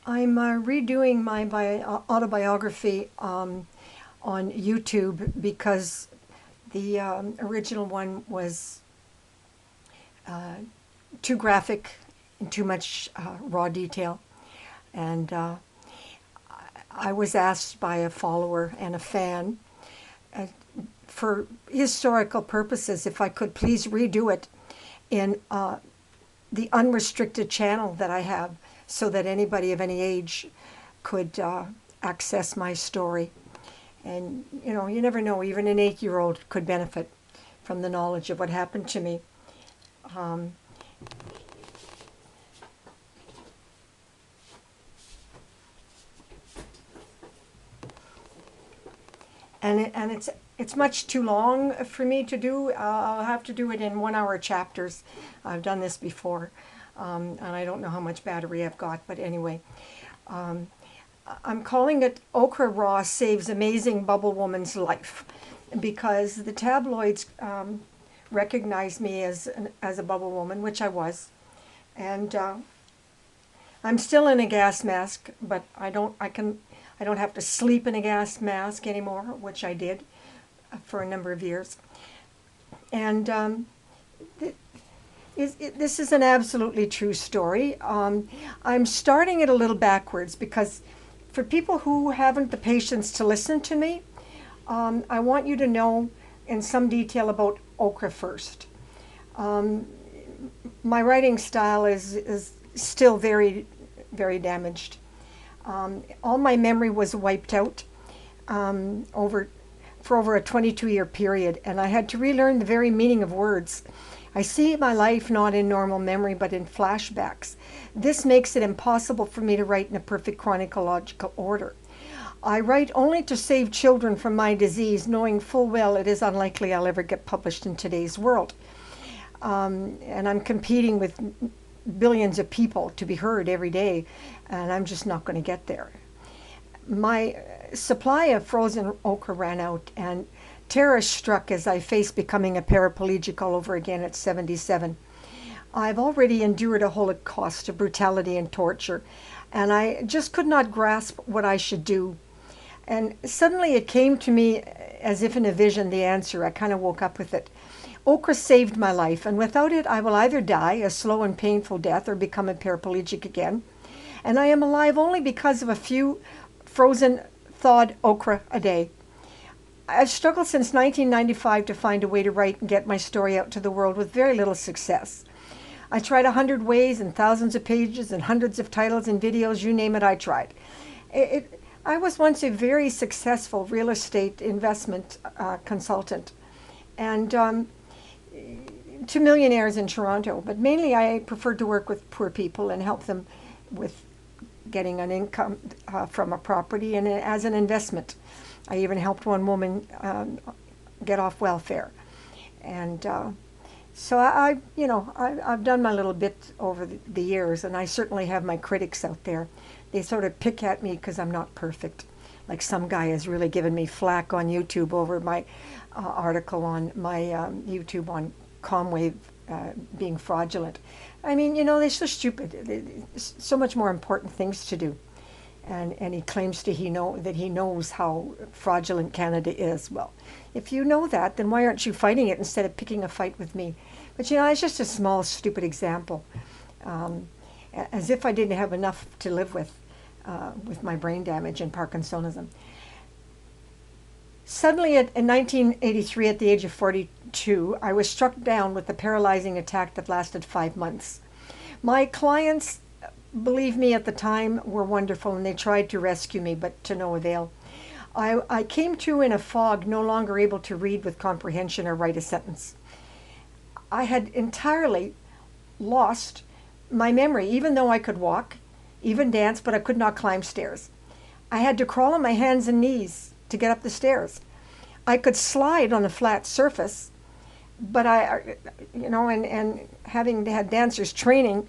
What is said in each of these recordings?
I'm redoing my autobiography on YouTube because the original one was too graphic and too much raw detail. And I was asked by a follower and a fan for historical purposes if I could please redo it in the unrestricted channel that I have, so that anybody of any age could access my story. And you know, you never know, even an 8-year-old could benefit from the knowledge of what happened to me. And it's much too long for me to do. I'll have to do it in 1-hour chapters. I've done this before, and I don't know how much battery I've got, but anyway. I'm calling it OKRA Saves Amazing Bubble Woman's Life, because the tabloids recognize me as a bubble woman, which I was. And I'm still in a gas mask, but I don't have to sleep in a gas mask anymore, which I did for a number of years. And this is an absolutely true story. I'm starting it a little backwards because for people who haven't the patience to listen to me, I want you to know in some detail about OKRA first. My writing style is still very, very damaged. All my memory was wiped out for over a 22-year period, and I had to relearn the very meaning of words. I see my life not in normal memory, but in flashbacks. This makes it impossible for me to write in a perfect chronological order. I write only to save children from my disease, knowing full well it is unlikely I'll ever get published in today's world. And I'm competing with billions of people to be heard every day, and I'm just not going to get there. My supply of frozen okra ran out, and terror struck as I faced becoming a paraplegic all over again at 77. I've already endured a holocaust of brutality and torture, and I just could not grasp what I should do. And suddenly it came to me as if in a vision, the answer. I kind of woke up with it. Okra saved my life, and without it I will either die a slow and painful death or become a paraplegic again. And I am alive only because of a few frozen, thawed okra a day. I've struggled since 1995 to find a way to write and get my story out to the world with very little success. I tried 100 ways and thousands of pages and hundreds of titles and videos, you name it, I tried. I was once a very successful real estate investment consultant, and to millionaires in Toronto, but mainly I preferred to work with poor people and help them with getting an income from a property and as an investment. I even helped one woman get off welfare. And so I've done my little bit over the years, and I certainly have my critics out there. They sort of pick at me because I'm not perfect. Like some guy has really given me flack on YouTube over my article on my YouTube on Comwave being fraudulent. I mean, you know, they're so stupid. There's so much more important things to do. And he claims that he knows how fraudulent Canada is. Well, if you know that, then why aren't you fighting it instead of picking a fight with me? But you know, it's just a small, stupid example. As if I didn't have enough to live with my brain damage and Parkinsonism. Suddenly, in 1983, at the age of 42, I was struck down with a paralyzing attack that lasted 5 months. My clients, believe me, at the time were wonderful, and they tried to rescue me, but to no avail. I came to in a fog, no longer able to read with comprehension or write a sentence. I had entirely lost my memory, even though I could walk, even dance, but I could not climb stairs. I had to crawl on my hands and knees to get up the stairs. I could slide on a flat surface, but and having had dancers training,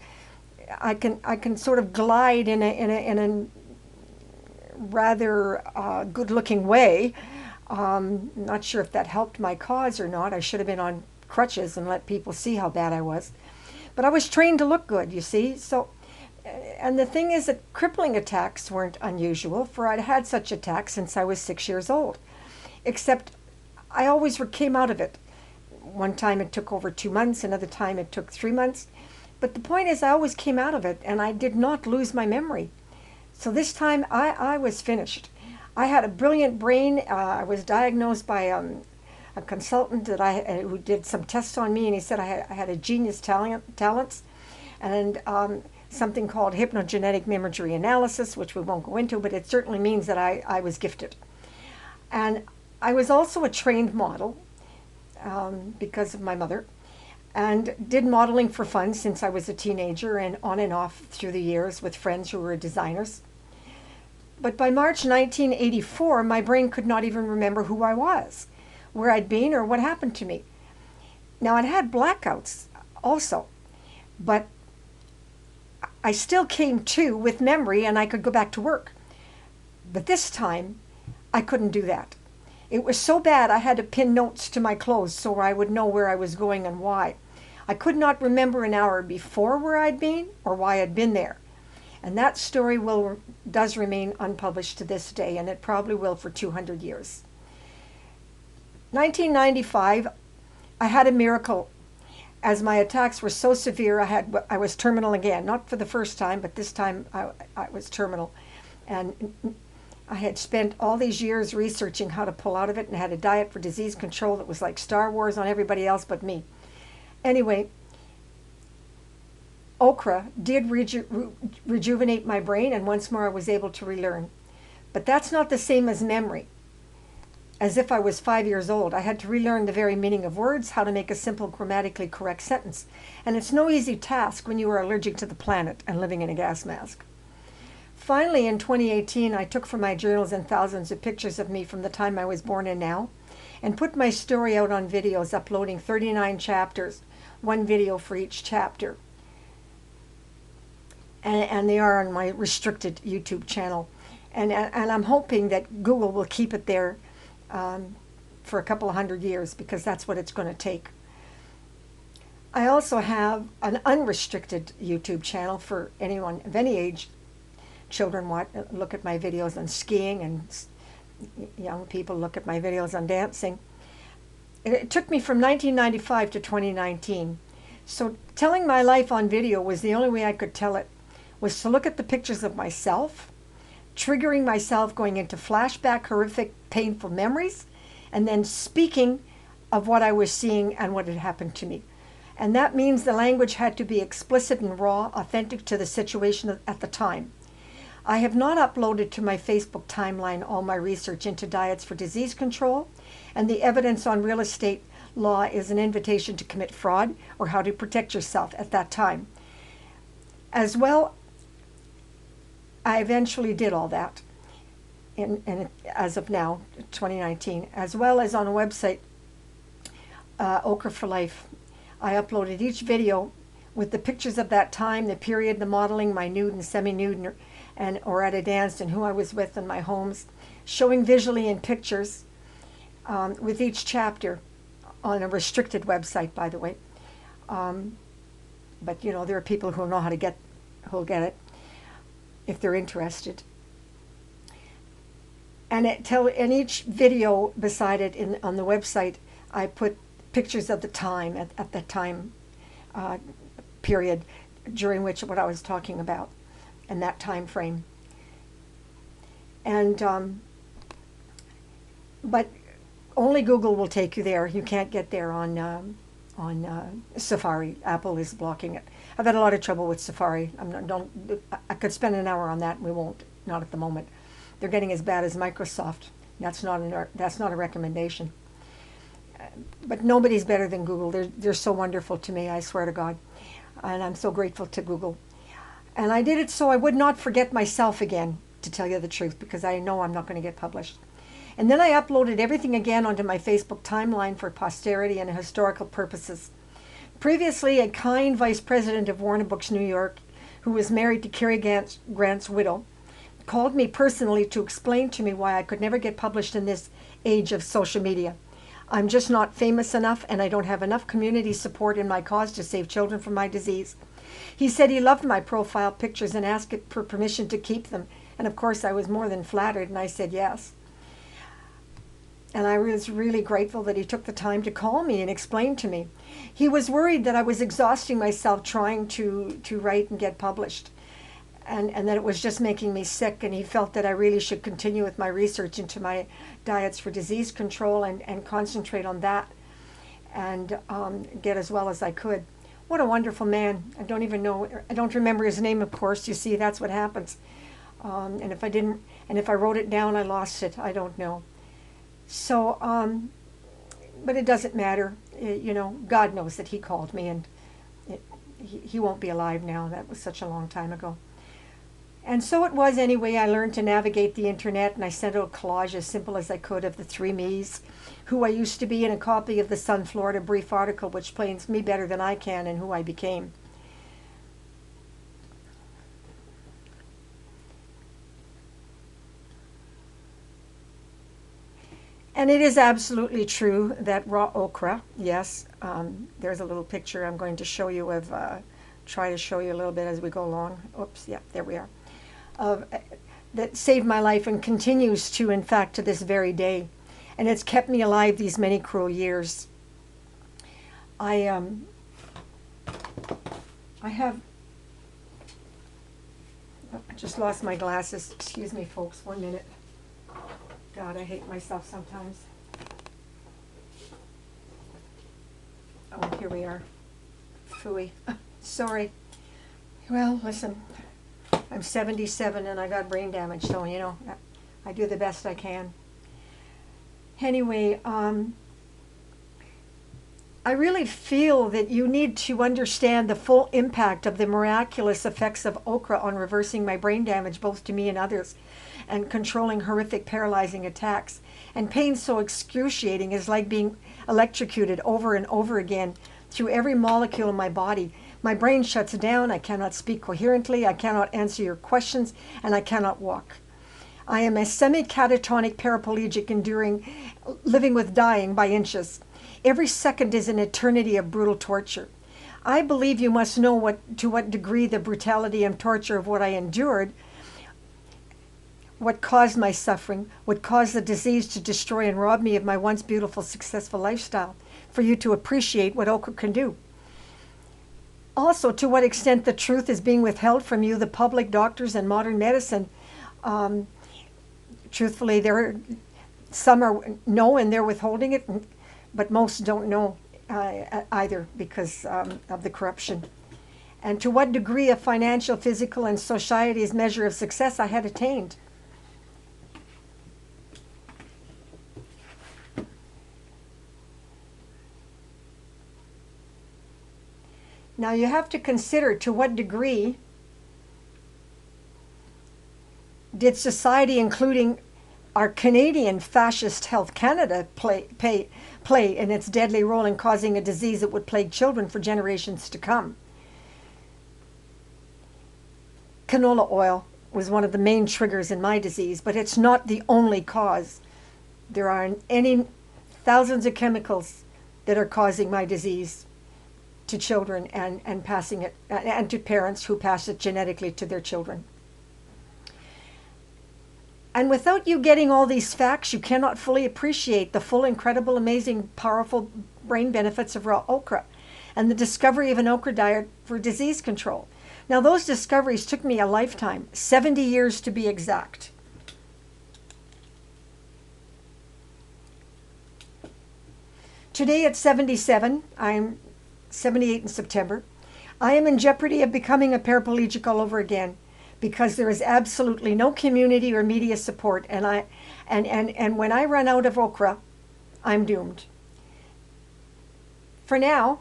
I can sort of glide in a rather good-looking way. Not sure if that helped my cause or not. I should have been on crutches and let people see how bad I was. But I was trained to look good, you see. So And the thing is that crippling attacks weren't unusual, for I'd had such attacks since I was 6 years old. Except I always came out of it. One time it took over 2 months, another time it took 3 months. But the point is I always came out of it, and I did not lose my memory. So this time I was finished. I had a brilliant brain. I was diagnosed by a consultant who did some tests on me, and he said I had a genius talents, and something called hypnogenetic imagery analysis, which we won't go into, but it certainly means that I was gifted. And I was also a trained model because of my mother, and did modeling for fun since I was a teenager and on and off through the years with friends who were designers. But by March 1984, my brain could not even remember who I was, where I'd been, or what happened to me. Now, I'd had blackouts also, but I still came to with memory and I could go back to work. But this time, I couldn't do that. It was so bad I had to pin notes to my clothes so I would know where I was going and why. I could not remember an hour before where I'd been or why I'd been there. And that story does remain unpublished to this day, and it probably will for 200 years. 1995, I had a miracle. As my attacks were so severe, I was terminal again. Not for the first time, but this time I was terminal. And I had spent all these years researching how to pull out of it, and had a diet for disease control that was like Star Wars on everybody else but me. Anyway, OKRA did rejuvenate my brain, and once more I was able to relearn. But that's not the same as memory. As if I was 5 years old, I had to relearn the very meaning of words, how to make a simple grammatically correct sentence. And it's no easy task when you are allergic to the planet and living in a gas mask. Finally, in 2018, I took from my journals and thousands of pictures of me from the time I was born and now, and put my story out on videos, uploading 39 chapters, one video for each chapter. And they are on my restricted YouTube channel. And I'm hoping that Google will keep it there for a couple of 100 years, because that's what it's going to take. I also have an unrestricted YouTube channel for anyone of any age. Children look at my videos on skiing, and young people look at my videos on dancing. It took me from 1995 to 2019. So telling my life on video was the only way I could tell it, was to look at the pictures of myself, triggering myself, going into flashback, horrific, painful memories, and then speaking of what I was seeing and what had happened to me. And that means the language had to be explicit and raw, authentic to the situation at the time. I have not uploaded to my Facebook timeline all my research into diets for disease control, and the evidence on real estate law is an invitation to commit fraud, or how to protect yourself at that time. As well, I eventually did all that, as of now, 2019, as well as on a website, OKRA for Life. I uploaded each video with the pictures of that time, the period, the modeling, my nude and semi-nude, or at a dance, and who I was with in my homes, showing visually in pictures with each chapter on a restricted website, by the way. But you know, there are people who know who'll get it if they're interested. And in each video beside it on the website, I put pictures of the time at that time period during which what I was talking about, and that time frame. And but only Google will take you there. You can't get there on Safari. Apple is blocking it. I've had a lot of trouble with Safari. I could spend an hour on that, and we won't. Not at the moment. They're getting as bad as Microsoft. That's not a recommendation. But nobody's better than Google. They're so wonderful to me, I swear to God. And I'm so grateful to Google. And I did it so I would not forget myself again, to tell you the truth, because I know I'm not going to get published. And then I uploaded everything again onto my Facebook timeline for posterity and historical purposes. Previously, a kind vice president of Warner Books New York, who was married to Cary Grant's widow, called me personally to explain to me why I could never get published in this age of social media. I'm just not famous enough, and I don't have enough community support in my cause to save children from my disease. He said he loved my profile pictures and asked for permission to keep them. And of course, I was more than flattered, and I said yes. And I was really grateful that he took the time to call me and explain to me. He was worried that I was exhausting myself trying to write and get published, and that it was just making me sick, and he felt that I really should continue with my research into my diets for disease control and concentrate on that and get as well as I could. What a wonderful man. I don't remember his name, of course. You see, that's what happens. And if I wrote it down, I lost it. I don't know. So, but it doesn't matter. God knows that he called me, and he won't be alive now. That was such a long time ago. And so it was anyway. I learned to navigate the internet, and I sent out a collage as simple as I could of the 3 me's, who I used to be, and a copy of the Sun Florida brief article, which explains me better than I can and who I became. And it is absolutely true that raw okra, yes, there's a little picture I'm going to show you of, try to show you a little bit as we go along. Oops, yeah, there we are. That saved my life and continues to, in fact, to this very day. And it's kept me alive these many cruel years. I just lost my glasses. Excuse me, folks, 1 minute. God, I hate myself sometimes. Oh, here we are. Phooey. Sorry. Well, listen, I'm 77 and I got brain damage, so, I do the best I can. Anyway, I really feel that you need to understand the full impact of the miraculous effects of okra on reversing my brain damage, both to me and others, and controlling horrific paralyzing attacks. And pain so excruciating is like being electrocuted over and over again through every molecule in my body. My brain shuts down, I cannot speak coherently, I cannot answer your questions, and I cannot walk. I am a semi-catatonic paraplegic living with dying by inches. Every second is an eternity of brutal torture. I believe you must know to what degree the brutality and torture of what I endured, what caused my suffering, what caused the disease to destroy and rob me of my once beautiful, successful lifestyle, for you to appreciate what okra can do. Also, to what extent the truth is being withheld from you, the public, doctors, and modern medicine. Truthfully, some know and they're withholding it, but most don't know either because of the corruption. And to what degree of financial, physical, and society's measure of success I had attained. Now you have to consider to what degree did society, including our Canadian fascist Health Canada, play in its deadly role in causing a disease that would plague children for generations to come. Canola oil was one of the main triggers in my disease, but it's not the only cause. There are thousands of chemicals that are causing my disease to children and passing it, and to parents who pass it genetically to their children. And without you getting all these facts, you cannot fully appreciate the full, incredible, amazing, powerful brain benefits of raw okra and the discovery of an okra diet for disease control. Now, those discoveries took me a lifetime, 70 years to be exact. Today at 77, I'm 78 in September, I am in jeopardy of becoming a paraplegic all over again because there is absolutely no community or media support, and when I run out of okra, I'm doomed. For now,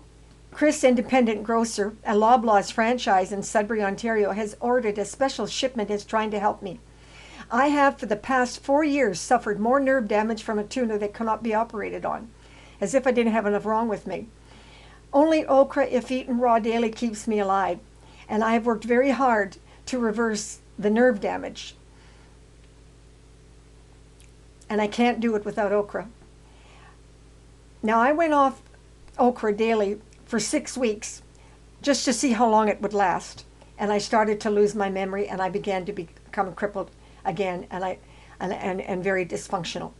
Chris Independent Grocer, a Loblaws franchise in Sudbury, Ontario, has ordered a special shipment and is trying to help me. I have for the past 4 years suffered more nerve damage from a tumor that cannot be operated on, as if I didn't have enough wrong with me. Only okra, if eaten raw daily, keeps me alive, and I have worked very hard to reverse the nerve damage. And I can't do it without okra. Now, I went off okra daily for 6 weeks just to see how long it would last. And I started to lose my memory, and I began to become crippled again, and very dysfunctional.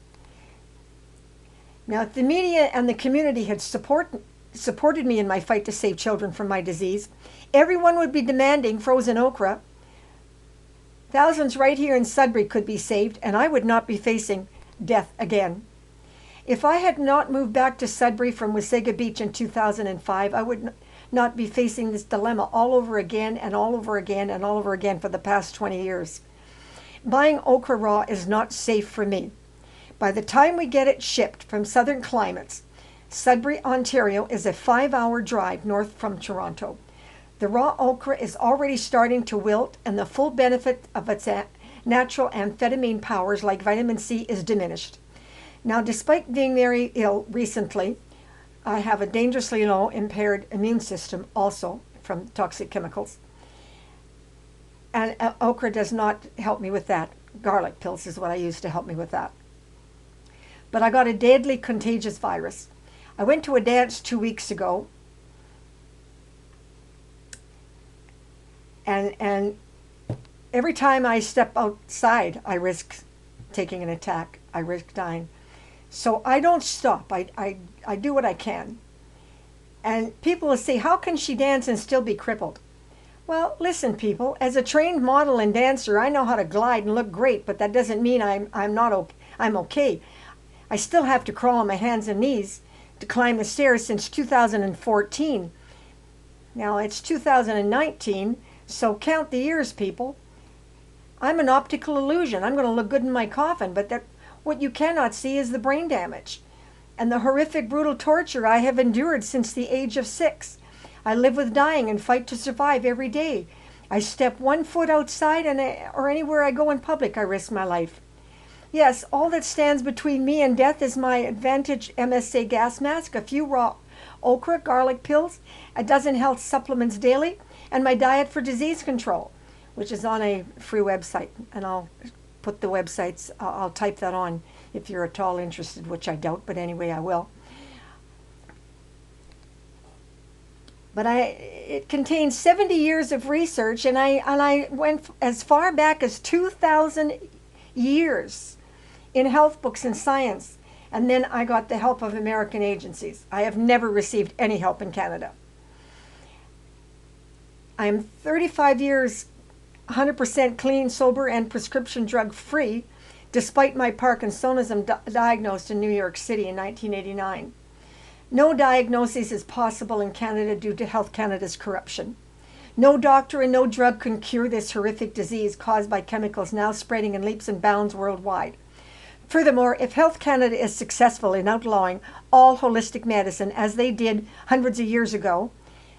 Now, if the media and the community had supported me in my fight to save children from my disease, everyone would be demanding frozen okra. Thousands right here in Sudbury could be saved, and I would not be facing death again. If I had not moved back to Sudbury from Wasaga Beach in 2005, I would not be facing this dilemma all over again and all over again and all over again for the past 20 years. Buying okra raw is not safe for me. By the time we get it shipped from southern climates, Sudbury, Ontario is a 5-hour drive north from Toronto. The raw okra is already starting to wilt, and the full benefit of its natural amphetamine powers like vitamin C is diminished. Now, despite being very ill recently, I have a dangerously low impaired immune system also from toxic chemicals. And okra does not help me with that. Garlic pills is what I use to help me with that. But I got a deadly contagious virus. I went to a dance 2 weeks ago, and every time I step outside, I risk taking an attack. I risk dying. So I don't stop. I do what I can. And people will say, how can she dance and still be crippled? Well, listen, people, as a trained model and dancer, I know how to glide and look great, but that doesn't mean I'm okay. I still have to crawl on my hands and knees to climb the stairs since 2014. Now it's 2019, so count the years, people. I'm an optical illusion. I'm going to look good in my coffin, but what you cannot see is the brain damage and the horrific, brutal torture I have endured since the age of 6. I live with dying and fight to survive every day. I step 1 foot outside or anywhere I go in public, I risk my life. Yes, all that stands between me and death is my Advantage MSA gas mask, a few raw okra, garlic pills, a dozen health supplements daily, and my diet for disease control, which is on a free website. And I'll put the websites, I'll type that on if you're at all interested, which I doubt, but anyway, I will. But it contains 70 years of research, and I went as far back as 2,000 years in health books and science, and then I got the help of American agencies. I have never received any help in Canada. I am 35 years 100% clean, sober, and prescription drug free, despite my Parkinsonism diagnosed in New York City in 1989. No diagnosis is possible in Canada due to Health Canada's corruption. No doctor and no drug can cure this horrific disease caused by chemicals now spreading in leaps and bounds worldwide. Furthermore, if Health Canada is successful in outlawing all holistic medicine, as they did hundreds of years ago,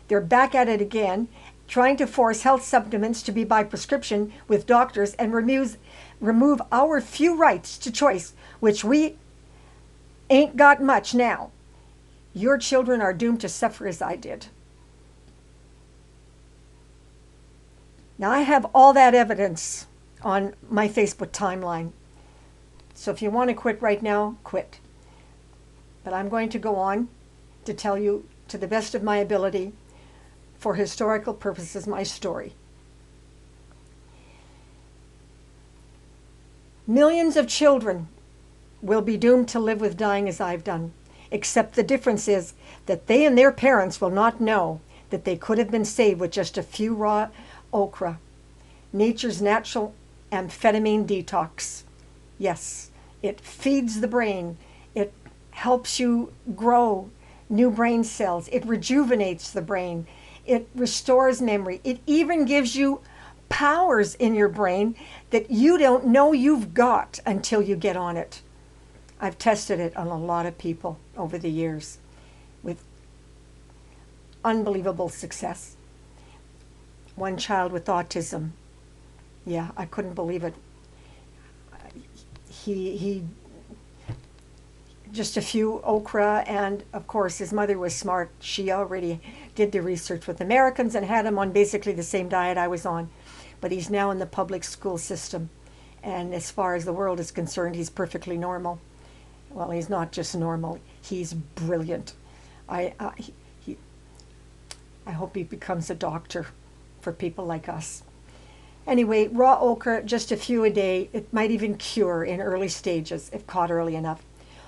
they're back at it again, trying to force health supplements to be by prescription with doctors and remove our few rights to choice, which we ain't got much now. Your children are doomed to suffer as I did. Now, I have all that evidence on my Facebook timeline. So if you want to quit right now, quit. But I'm going to go on to tell you, to the best of my ability, for historical purposes, my story. Millions of children will be doomed to live with dying as I've done, except the difference is that they and their parents will not know that they could have been saved with just a few raw okra, nature's natural amphetamine detox. Yes, it feeds the brain. It helps you grow new brain cells. It rejuvenates the brain. It restores memory. It even gives you powers in your brain that you don't know you've got until you get on it. I've tested it on a lot of people over the years with unbelievable success. One child with autism. Yeah, I couldn't believe it. He just a few okra, and of course his mother was smart. She already did the research with Americans and had him on basically the same diet I was on. But he's now in the public school system, and as far as the world is concerned, he's perfectly normal. Well, he's not just normal, he's brilliant. I I hope he becomes a doctor for people like us. Anyway, raw okra, just a few a day. It might even cure in early stages if caught early enough.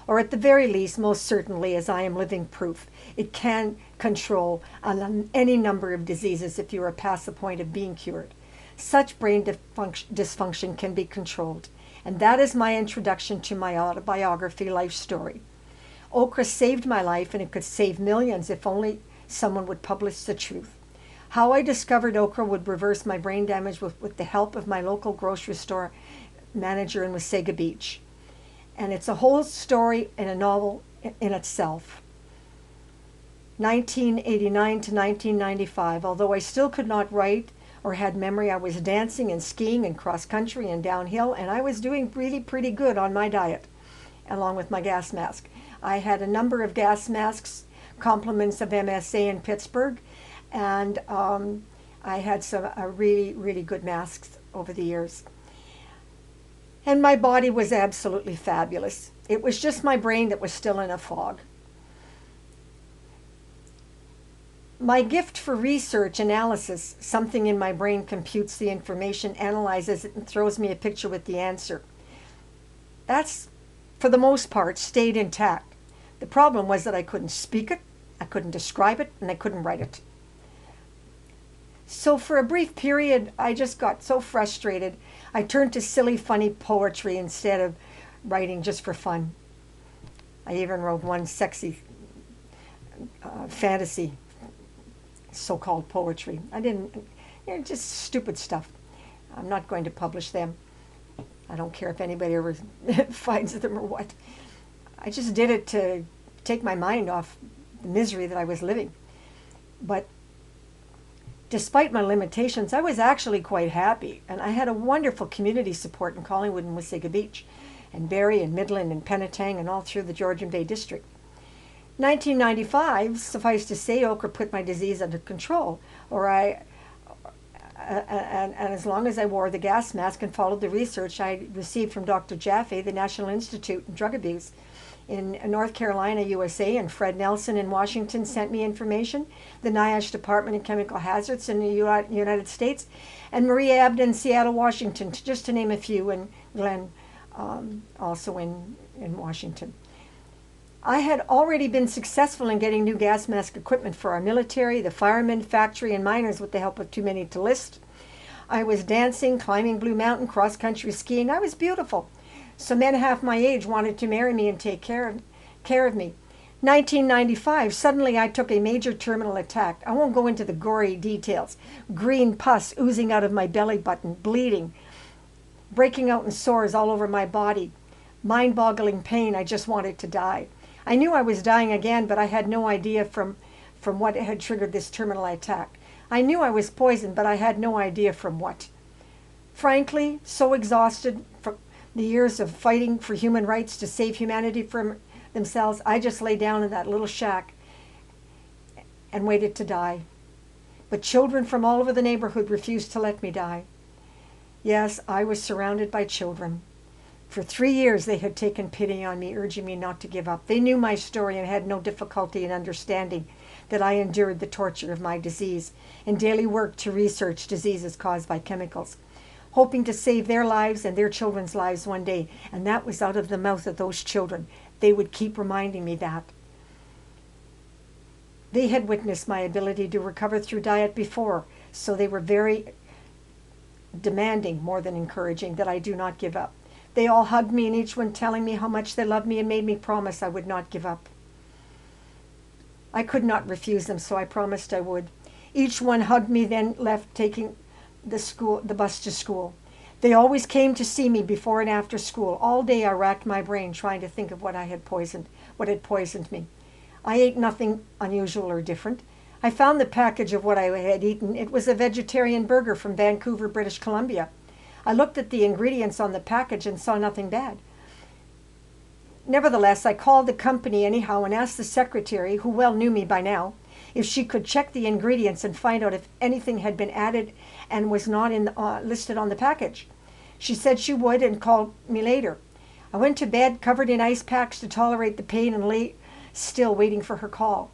Or at the very least, most certainly, as I am living proof, it can control any number of diseases if you are past the point of being cured. Such brain dysfunction can be controlled. And that is my introduction to my autobiography life story. Okra saved my life, and it could save millions if only someone would publish the truth. How I discovered okra would reverse my brain damage with the help of my local grocery store manager in Wasaga Beach. And it's a whole story in a novel in itself. 1989 to 1995, although I still could not write or had memory, I was dancing and skiing and cross country and downhill, and I was doing really pretty good on my diet, along with my gas mask. I had a number of gas masks, compliments of MSA in Pittsburgh, and I had some really, really good masks over the years. And my body was absolutely fabulous. It was just my brain that was still in a fog. My gift for research analysis, something in my brain computes the information, analyzes it, and throws me a picture with the answer. That's, for the most part, stayed intact. The problem was that I couldn't speak it, I couldn't describe it, and I couldn't write it. So for a brief period, I just got so frustrated, I turned to silly, funny poetry instead of writing just for fun. I even wrote one sexy fantasy, so-called poetry. I didn't, just stupid stuff. I'm not going to publish them. I don't care if anybody ever finds them or what. I just did it to take my mind off the misery that I was living. But despite my limitations, I was actually quite happy, and I had a wonderful community support in Collingwood and Wasaga Beach, and Barrie and Midland and Penetang and all through the Georgian Bay District. 1995, suffice to say, okra put my disease under control, and as long as I wore the gas mask and followed the research I received from Dr. Jaffe, the National Institute of Drug Abuse in North Carolina, USA, and Fred Nelson in Washington sent me information, the NIOSH Department of Chemical Hazards in the United States, and Maria Abda in Seattle, Washington, just to name a few, and Glenn also in Washington. I had already been successful in getting new gas mask equipment for our military, the firemen, factory, and miners with the help of too many to list. I was dancing, climbing Blue Mountain, cross-country skiing. I was beautiful. So men half my age wanted to marry me and take care of me. 1995, suddenly I took a major terminal attack. I won't go into the gory details. Green pus oozing out of my belly button, bleeding, breaking out in sores all over my body, mind-boggling pain. I just wanted to die. I knew I was dying again, but I had no idea from what had triggered this terminal attack. I knew I was poisoned, but I had no idea from what. Frankly, so exhausted from the years of fighting for human rights to save humanity from themselves, I just lay down in that little shack and waited to die. But children from all over the neighborhood refused to let me die. Yes, I was surrounded by children. For 3 years they had taken pity on me, urging me not to give up. They knew my story and had no difficulty in understanding that I endured the torture of my disease and daily worked to research diseases caused by chemicals, hoping to save their lives and their children's lives one day. And that was out of the mouth of those children. They would keep reminding me that. They had witnessed my ability to recover through diet before, so they were very demanding, more than encouraging, that I do not give up. They all hugged me, and each one telling me how much they loved me and made me promise I would not give up. I could not refuse them, so I promised I would. Each one hugged me, then left, taking the bus to school. They always came to see me before and after school. All day I racked my brain trying to think of what had poisoned me. I ate nothing unusual or different. I found the package of what I had eaten. It was a vegetarian burger from Vancouver, British Columbia. I looked at the ingredients on the package and saw nothing bad. Nevertheless, I called the company anyhow and asked the secretary, who well knew me by now, if she could check the ingredients and find out if anything had been added and was not listed on the package. She said she would and called me later. I went to bed covered in ice packs to tolerate the pain and lay still waiting for her call.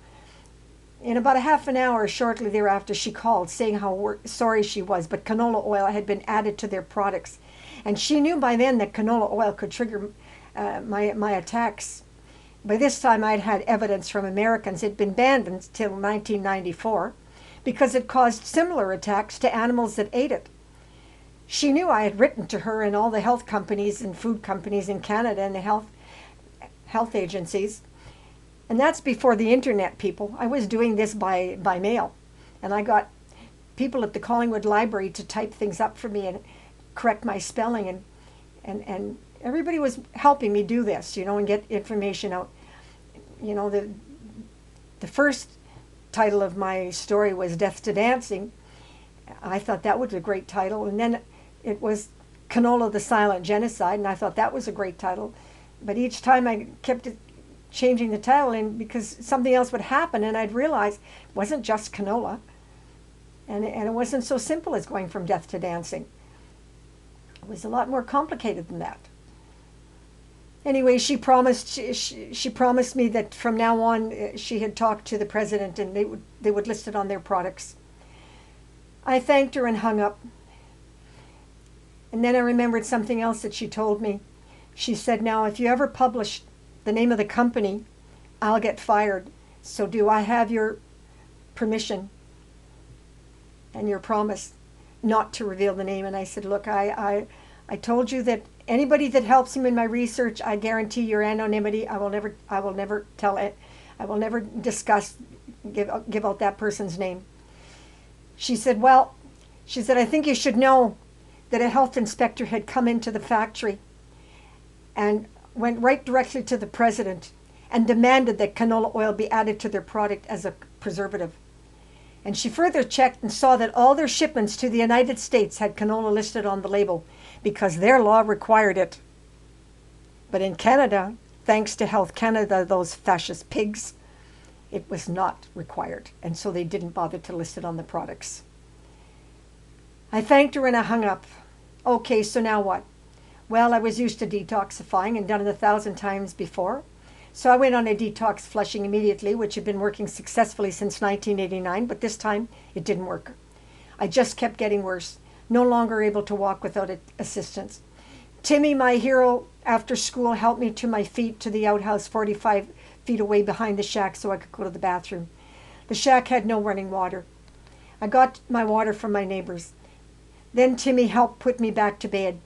In about a half an hour shortly thereafter, she called saying how sorry she was, but canola oil had been added to their products. And she knew by then that canola oil could trigger my attacks. By this time, I'd had evidence from Americans. It had been banned until 1994 because it caused similar attacks to animals that ate it. She knew I had written to her and all the health companies and food companies in Canada and the health agencies. And that's before the internet, people. I was doing this by mail. And I got people at the Collingwood Library to type things up for me and correct my spelling. And everybody was helping me do this, and get information out. The first title of my story was Death to Dancing. I thought that was a great title. And then it was Canola, the Silent Genocide. And I thought that was a great title. But each time I kept changing the title because something else would happen, and I'd realize it wasn't just canola, and it wasn't so simple as going from death to dancing. It was a lot more complicated than that. Anyway, she promised me that from now on she had talked to the president and they would list it on their products. I thanked her and hung up. And then I remembered something else that she told me. She said, "Now, if you ever publish the name of the company, I'll get fired. So do I have your permission and your promise not to reveal the name?" And I said, "Look, I told you that anybody that helps him in my research, I guarantee your anonymity. I will never tell it. I will never give out that person's name." She said, I think you should know that a health inspector had come into the factory and went right directly to the president and demanded that canola oil be added to their product as a preservative. And she further checked and saw that all their shipments to the United States had canola listed on the label because their law required it. But in Canada, thanks to Health Canada, those fascist pigs, it was not required. And so they didn't bother to list it on the products. I thanked her and I hung up. Okay, so now what? Well, I was used to detoxifying and done it 1,000 times before. So I went on a detox flushing immediately, which had been working successfully since 1989, but this time it didn't work. I just kept getting worse, no longer able to walk without assistance. Timmy, my hero, after school helped me to my feet to the outhouse 45 feet away behind the shack so I could go to the bathroom. The shack had no running water. I got my water from my neighbors. Then Timmy helped put me back to bed.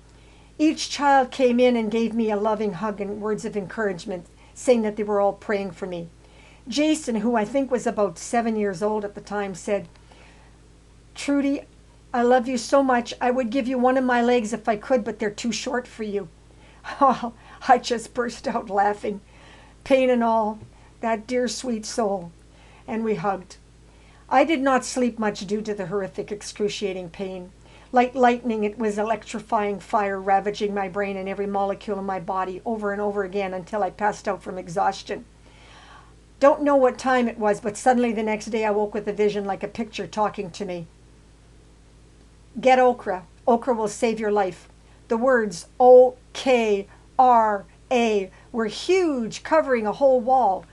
Each child came in and gave me a loving hug and words of encouragement, saying that they were all praying for me. Jason, who I think was about 7 years old at the time, said, "Trudy, I love you so much. I would give you one of my legs if I could, but they're too short for you." Oh, I just burst out laughing, pain and all, that dear sweet soul. And we hugged. I did not sleep much due to the horrific, excruciating pain. Like lightning, it was electrifying fire ravaging my brain and every molecule in my body over and over again until I passed out from exhaustion. Don't know what time it was, but suddenly the next day I woke with a vision like a picture talking to me. "Get OKRA. OKRA will save your life." The words OKRA were huge, covering a whole wall.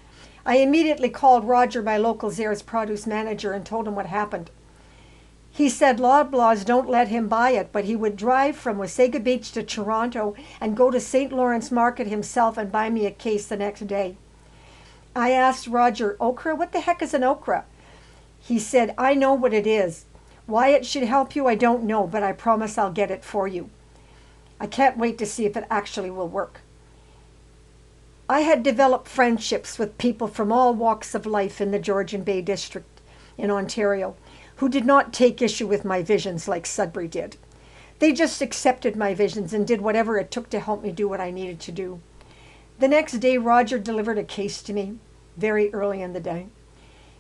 I immediately called Roger, my local Zehrs produce manager, and told him what happened. He said Loblaws don't let him buy it, but he would drive from Wasaga Beach to Toronto and go to St. Lawrence Market himself and buy me a case the next day. I asked Roger, "OKRA? What the heck is an OKRA?" He said, "I know what it is. Why it should help you, I don't know, but I promise I'll get it for you." I can't wait to see if it actually will work. I had developed friendships with people from all walks of life in the Georgian Bay District in Ontario who did not take issue with my visions like Sudbury did. They just accepted my visions and did whatever it took to help me do what I needed to do. The next day, Roger delivered a case to me, very early in the day.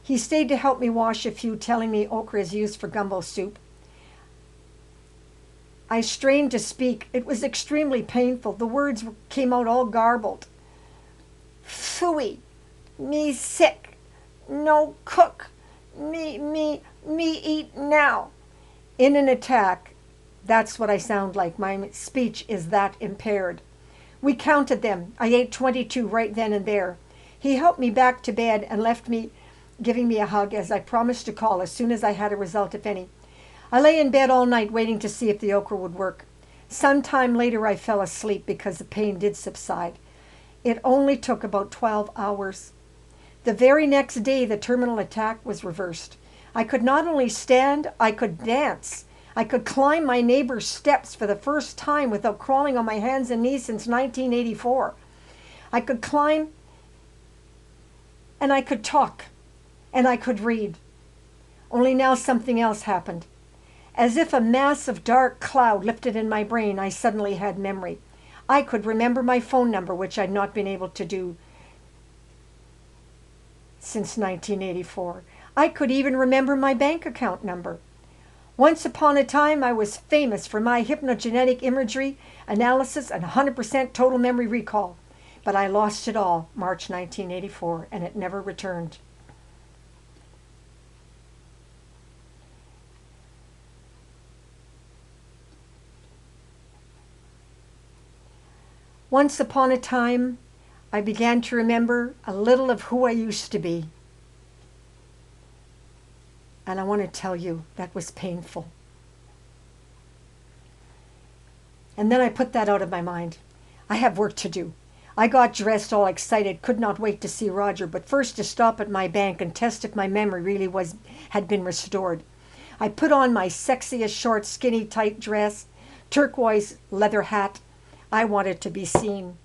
He stayed to help me wash a few, telling me OKRA is used for gumbo soup. I strained to speak. It was extremely painful. The words came out all garbled. "Phooey, me sick, no cook, me eat now." In an attack, that's what I sound like. My speech is that impaired. We counted them. I ate 22 right then and there. He helped me back to bed and left me giving me a hug as I promised to call as soon as I had a result, if any. I lay in bed all night waiting to see if the OKRA would work. Sometime later I fell asleep because the pain did subside. It only took about 12 hours. The very next day the terminal attack was reversed. I could not only stand, I could dance. I could climb my neighbor's steps for the first time without crawling on my hands and knees since 1984. I could climb, and I could talk, and I could read. Only now something else happened. As if a massive dark cloud lifted in my brain, I suddenly had memory. I could remember my phone number, which I'd not been able to do since 1984. I could even remember my bank account number. Once upon a time, I was famous for my hypnogenetic imagery, analysis, and 100% total memory recall. But I lost it all March 1984, and it never returned. Once upon a time, I began to remember a little of who I used to be. And I want to tell you, that was painful. And then I put that out of my mind. I have work to do. I got dressed all excited, could not wait to see Roger, but first to stop at my bank and test if my memory really had been restored. I put on my sexiest short, skinny, tight dress, turquoise leather hat. I wanted to be seen.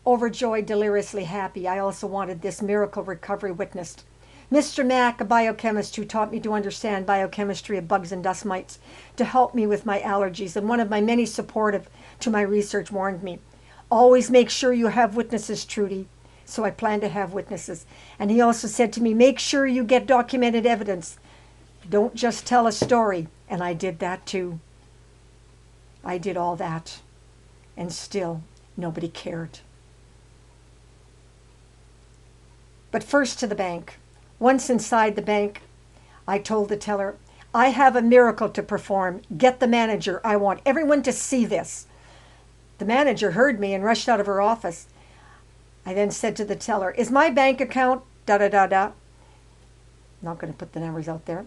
Overjoyed, deliriously happy, I also wanted this miracle recovery witnessed. Mr. Mack, a biochemist who taught me to understand biochemistry of bugs and dust mites, to help me with my allergies, and one of my many supportive to my research, warned me, always make sure you have witnesses, Trudy. So I plan to have witnesses. And he also said to me, make sure you get documented evidence. Don't just tell a story. And I did that too. I did all that. And still, nobody cared. But first to the bank. Once inside the bank, I told the teller, I have a miracle to perform. Get the manager. I want everyone to see this. The manager heard me and rushed out of her office. I then said to the teller, is my bank account da-da-da-da? Not going to put the numbers out there.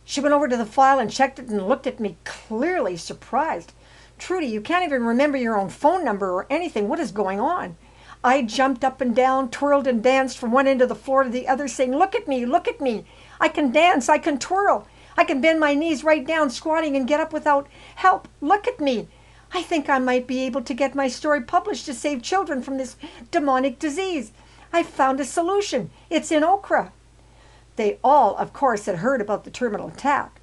She went over to the file and checked it and looked at me clearly surprised. Trudy, you can't even remember your own phone number or anything. What is going on? I jumped up and down, twirled and danced from one end of the floor to the other, saying, look at me, look at me. I can dance, I can twirl. I can bend my knees right down, squatting and get up without help. Look at me. I think I might be able to get my story published to save children from this demonic disease. I found a solution. It's in OKRA. They all, of course, had heard about the terminal attack.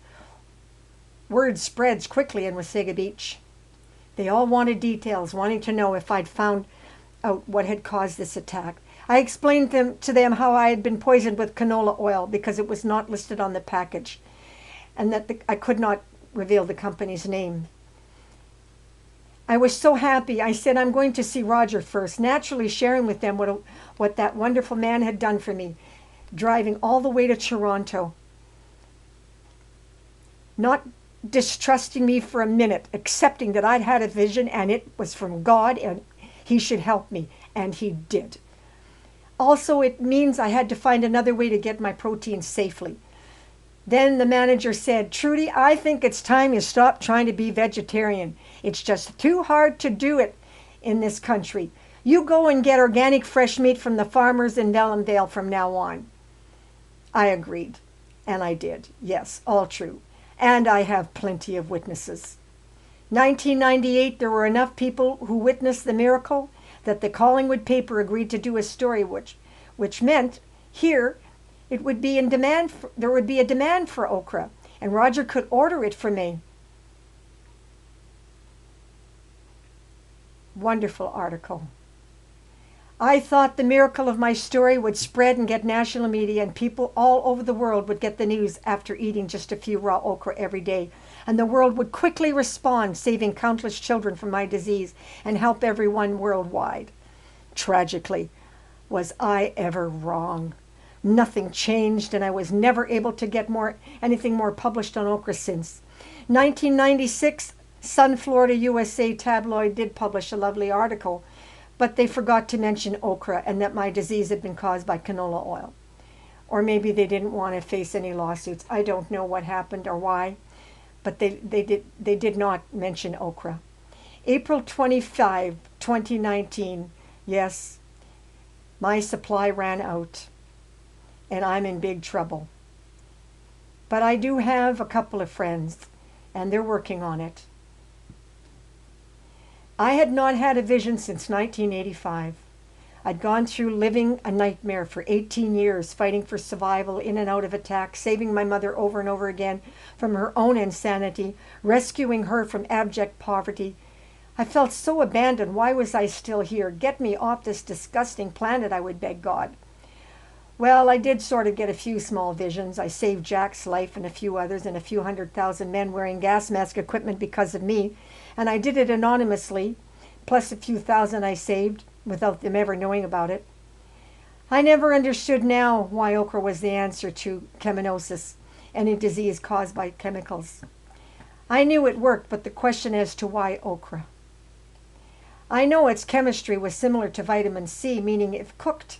Word spreads quickly in Wasaga Beach. They all wanted details, wanting to know if I'd found out what had caused this attack. I explained to them how I had been poisoned with canola oil because it was not listed on the package, and that I could not reveal the company's name. I was so happy. I said, I'm going to see Roger first, naturally sharing with them what that wonderful man had done for me, driving all the way to Toronto, not distrusting me for a minute, accepting that I'd had a vision and it was from God and he should help me, and he did. Also, it means I had to find another way to get my protein safely. Then the manager said, Trudy, I think it's time you stop trying to be vegetarian. It's just too hard to do it in this country. You go and get organic fresh meat from the farmers in Ellendale from now on. I agreed, and I did. Yes, all true. And I have plenty of witnesses. 1998, there were enough people who witnessed the miracle that the Collingwood paper agreed to do a story, which meant here it would be in demand. There would be a demand for OKRA, and Roger could order it for me. Wonderful article. I thought the miracle of my story would spread and get national media, and people all over the world would get the news after eating just a few raw okra every day. And the world would quickly respond, saving countless children from my disease and help everyone worldwide. Tragically, was I ever wrong? Nothing changed, and I was never able to get anything more published on okra since. 1996, Sun Florida USA tabloid did publish a lovely article, but they forgot to mention okra and that my disease had been caused by canola oil. Or maybe they didn't want to face any lawsuits. I don't know what happened or why, but they did not mention okra. April 25, 2019, yes, my supply ran out and I'm in big trouble. But I do have a couple of friends and they're working on it. I had not had a vision since 1985. I'd gone through living a nightmare for 18 years, fighting for survival in and out of attacks, saving my mother over and over again from her own insanity, rescuing her from abject poverty. I felt so abandoned. Why was I still here? Get me off this disgusting planet, I would beg God. Well, I did sort of get a few small visions. I saved Jack's life and a few others and a few 100,000 men wearing gas mask equipment because of me. And I did it anonymously, plus a few thousand I saved without them ever knowing about it. I never understood now why okra was the answer to cheminosis, any disease caused by chemicals. I knew it worked, but the question as to why okra. I know its chemistry was similar to vitamin C, meaning if cooked,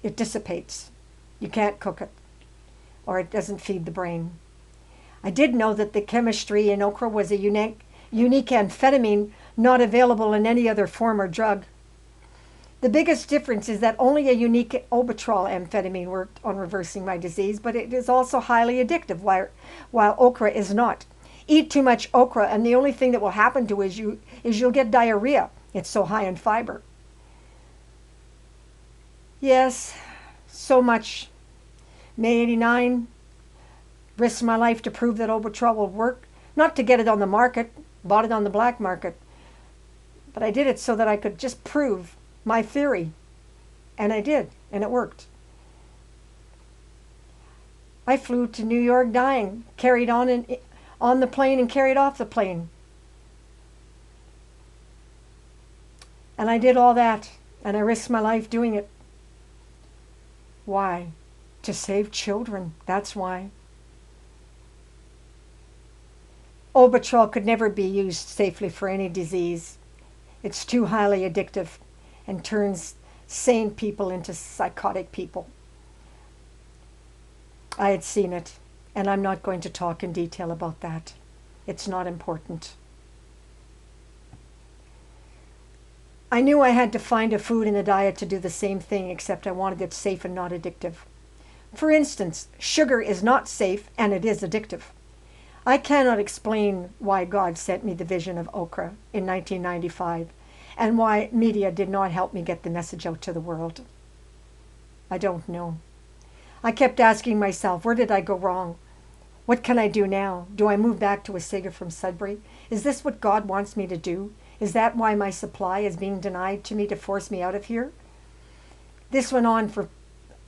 it dissipates. You can't cook it, or it doesn't feed the brain. I did know that the chemistry in okra was a unique amphetamine not available in any other form or drug. The biggest difference is that only a unique obitrol amphetamine worked on reversing my disease, but it is also highly addictive, while okra is not. Eat too much okra and the only thing that will happen to you is you'll get diarrhea. It's so high in fiber. Yes, so much. May 89, risked my life to prove that obitrol will work. Not to get it on the market, bought it on the black market. But I did it so that I could just prove my theory. And I did, and it worked. I flew to New York dying, carried on the plane and carried off the plane. And I did all that, and I risked my life doing it. Why? To save children, that's why. Obitrol could never be used safely for any disease. It's too highly addictive and turns sane people into psychotic people. I had seen it, and I'm not going to talk in detail about that. It's not important. I knew I had to find a food in the diet to do the same thing, except I wanted it safe and not addictive. For instance, sugar is not safe and it is addictive. I cannot explain why God sent me the vision of okra in 1995 and why media did not help me get the message out to the world. I don't know. I kept asking myself, where did I go wrong? What can I do now? Do I move back to Wasaga from Sudbury? Is this what God wants me to do? Is that why my supply is being denied to me to force me out of here? This went on for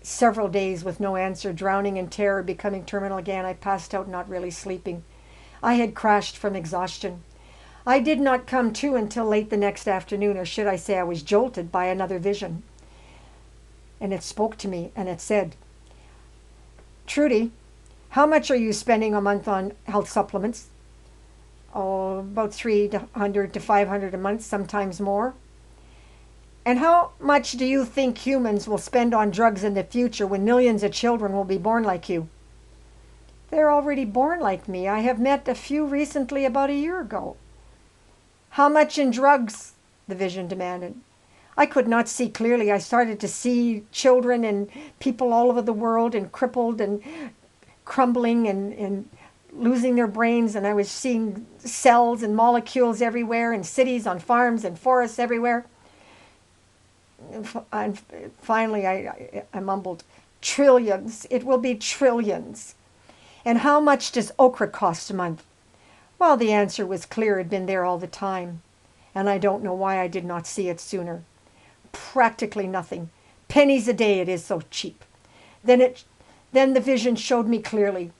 several days with no answer, drowning in terror, becoming terminal again. I passed out, not really sleeping. I had crashed from exhaustion. I did not come to until late the next afternoon, or should I say I was jolted by another vision. And it spoke to me, and it said, Trudy, how much are you spending a month on health supplements? Oh, about $300 to $500 a month, sometimes more. And how much do you think humans will spend on drugs in the future when millions of children will be born like you? They're already born like me. I have met a few recently about a year ago. How much in drugs? The vision demanded. I could not see clearly. I started to see children and people all over the world and crippled and crumbling and losing their brains, and I was seeing cells and molecules everywhere, and cities on farms and forests everywhere. And finally I mumbled, trillions. It will be trillions. And how much does okra cost a month? Well, the answer was clear. It had been there all the time, and I don't know why I did not see it sooner. Practically nothing. Pennies a day, it is so cheap. Then the vision showed me clearly.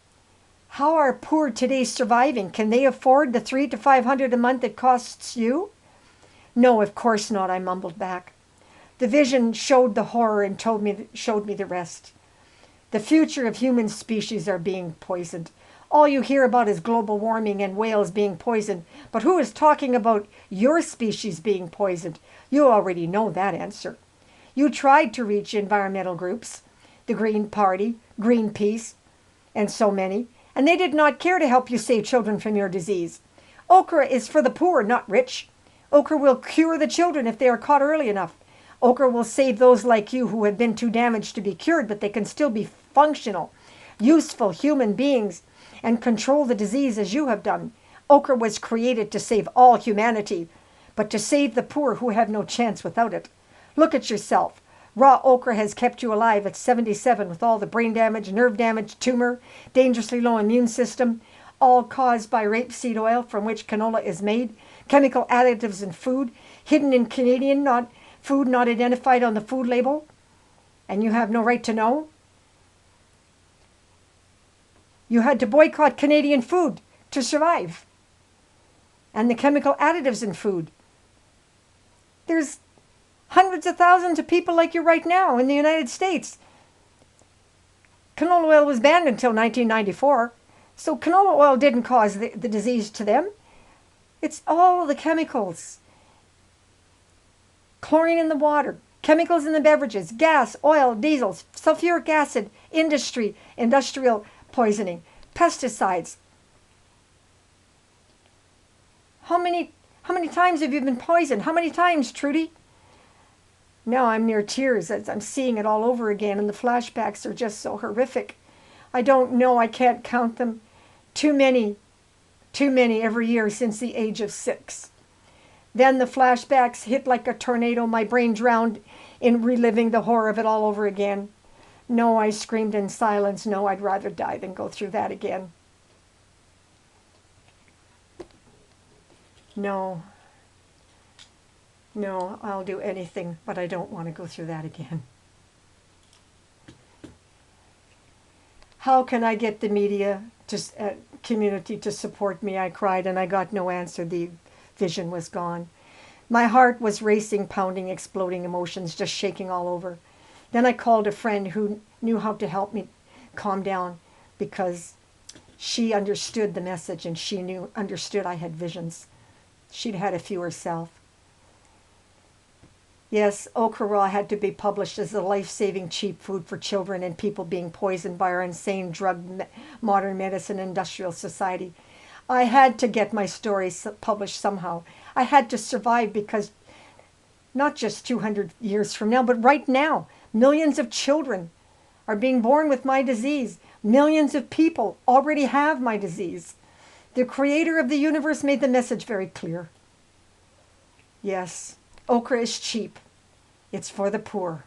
How are poor today surviving? Can they afford the $300 to $500 a month it costs you? No, of course not, I mumbled back. The vision showed the horror and showed me the rest. The future of human species are being poisoned. All you hear about is global warming and whales being poisoned. But who is talking about your species being poisoned? You already know that answer. You tried to reach environmental groups, the Green Party, Greenpeace, and so many, and they did not care to help you save children from your disease. OKRA is for the poor, not rich. OKRA will cure the children if they are caught early enough. OKRA will save those like you who have been too damaged to be cured, but they can still be functional, useful human beings and control the disease as you have done. OKRA was created to save all humanity, but to save the poor who have no chance without it. Look at yourself. Raw OKRA has kept you alive at 77 with all the brain damage, nerve damage, tumor, dangerously low immune system, all caused by rapeseed oil from which canola is made, chemical additives in food, hidden in Canadian food not identified on the food label, and you have no right to know? You had to boycott Canadian food to survive. And the chemical additives in food. There's hundreds of thousands of people like you right now in the United States. Canola oil was banned until 1994. So canola oil didn't cause the disease to them. It's all the chemicals. Chlorine in the water, chemicals in the beverages, gas, oil, diesels, sulfuric acid, industrial poisoning, pesticides. How many times have you been poisoned? How many times, Trudy? Now I'm near tears as I'm seeing it all over again, and the flashbacks are just so horrific. I don't know, I can't count them. Too many every year since the age of 6. Then the flashbacks hit like a tornado. My brain drowned in reliving the horror of it all over again. No, I screamed in silence. No, I'd rather die than go through that again. No, I'll do anything, but I don't want to go through that again. How can I get the media community to support me? I cried, and I got no answer. The vision was gone. My heart was racing, pounding, exploding, emotions just shaking all over. Then I called a friend who knew how to help me calm down, because she understood the message, and she understood I had visions. She'd had a few herself. Yes, OKRA had to be published as a life-saving cheap food for children and people being poisoned by our insane drug, modern medicine, industrial society. I had to get my story published somehow. I had to survive, because not just 200 years from now, but right now, millions of children are being born with my disease. Millions of people already have my disease. The creator of the universe made the message very clear. Yes, OKRA is cheap. It's for the poor.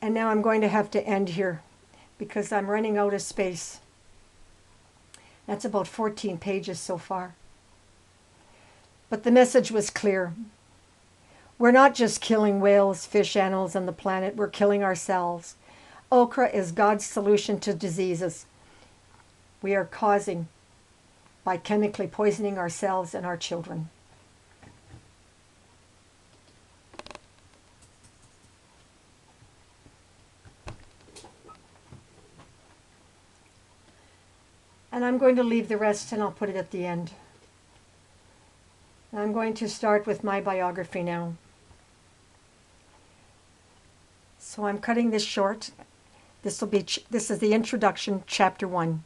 And now I'm going to have to end here, because I'm running out of space. That's about 14 pages so far. But the message was clear. We're not just killing whales, fish, animals, and the planet. We're killing ourselves. OKRA is God's solution to diseases we are causing by chemically poisoning ourselves and our children. And I'm going to leave the rest, and I'll put it at the end. I'm going to start with my biography now. So I'm cutting this short. This is the introduction, chapter 1.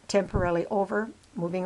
Temporarily over, moving